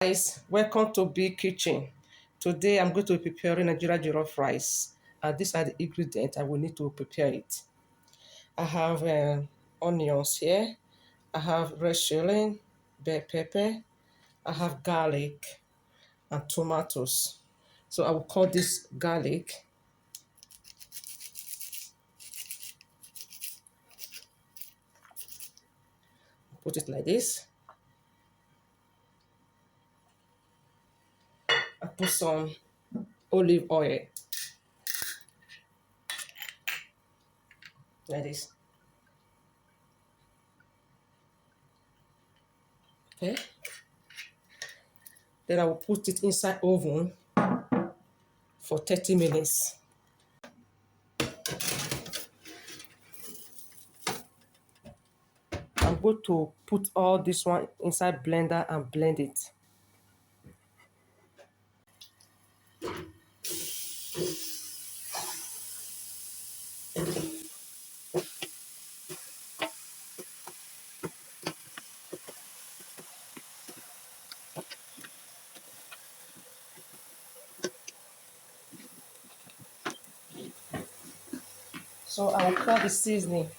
Guys, welcome to Big Kitchen. Today I'm going to be preparing Nigeria jollof rice. These are the ingredients I will need to prepare it. I have onions here. I have red chili, bell pepper. I have garlic and tomatoes. So I will cut this garlic. Put it like this. I put some olive oil like this. Okay. Then I will put it inside oven for 30 minutes. I'm going to put all this one inside blender and blend it. So I will pour the seasoning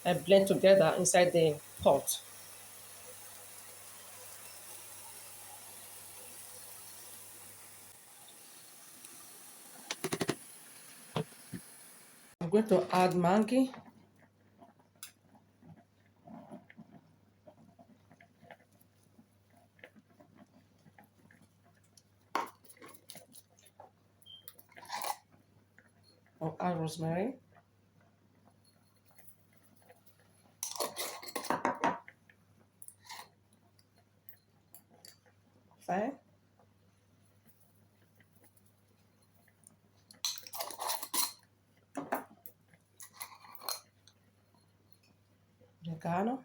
and blend together inside the pot. I'm going to add Maggi, or add rosemary, fine, oregano,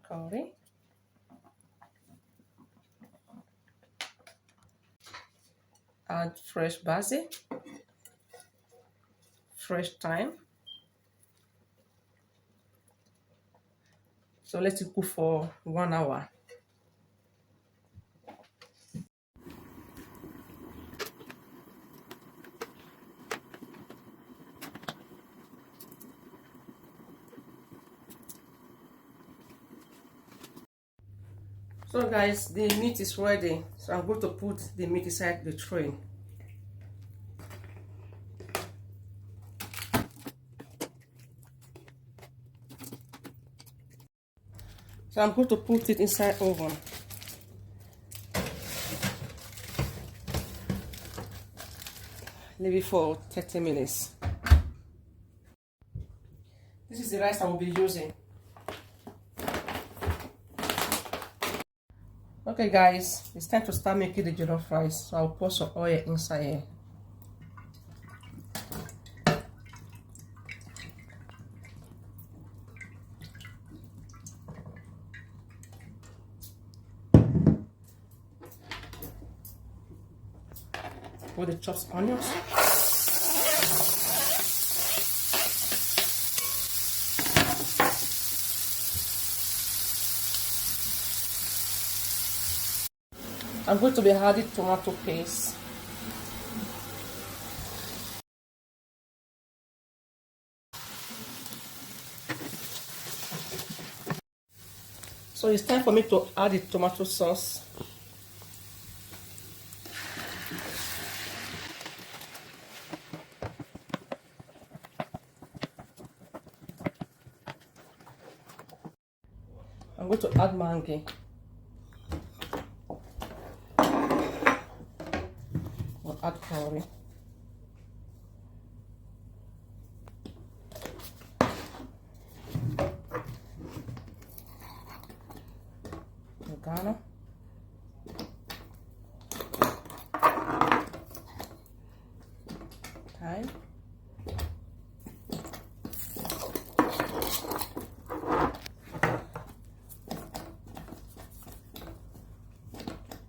curry, add fresh basil, fresh thyme. So let it cook for 1 hour. So guys, the meat is ready. So I'm going to put the meat inside the tray. So I'm going to put it inside oven. Leave it for 30 minutes. This is the rice I will be using. Okay guys, it's time to start making the jollof rice. So I'll pour some oil inside here. Put the chopped onions. I'm going to be adding tomato paste. So it's time for me to add the tomato sauce. I'm going to add Maggi. I'll add curry. Oregano. Thyme.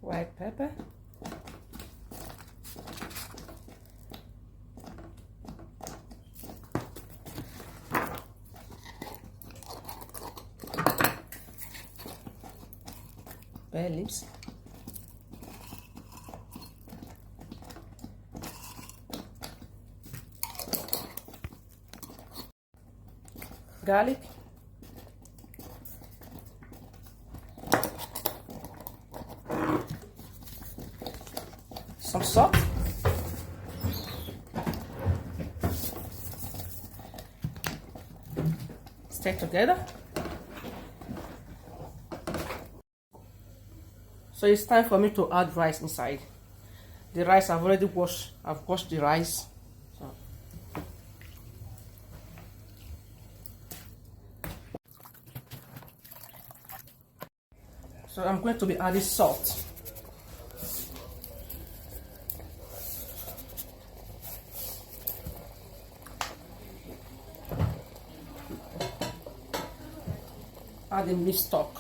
White pepper. bay leaves, garlic, some salt, stir together. So it's time for me to add rice inside. The rice I've already washed. I've washed the rice. So I'm going to be adding salt. Adding beef stock.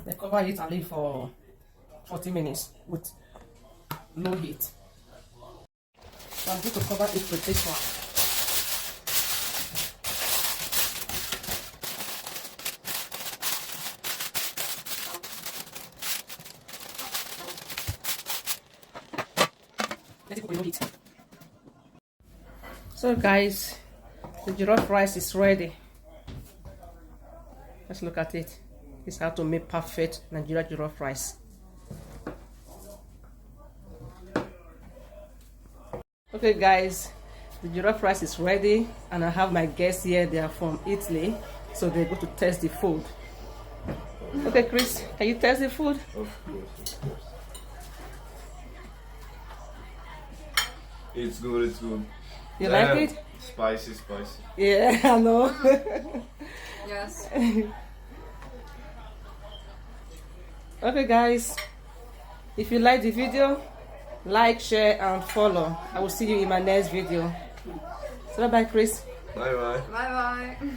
Then cover it and leave for 40 minutes with low heat. So I'm going to cover it with this one. Let it go below heat. So guys, the jollof rice is ready. Let's look at it. This is how to make perfect Nigeria jollof rice. Okay guys, the jollof rice is ready and I have my guests here. They are from Italy, so they're going to test the food. Okay Chris, can you test the food? Of course, of course. It's good, it's good. You like it? Spicy, spicy. Yeah, I know. Yes. Okay guys, if you like the video, like, share and follow. I will see you in my next video. So bye bye Chris. Bye bye. Bye bye.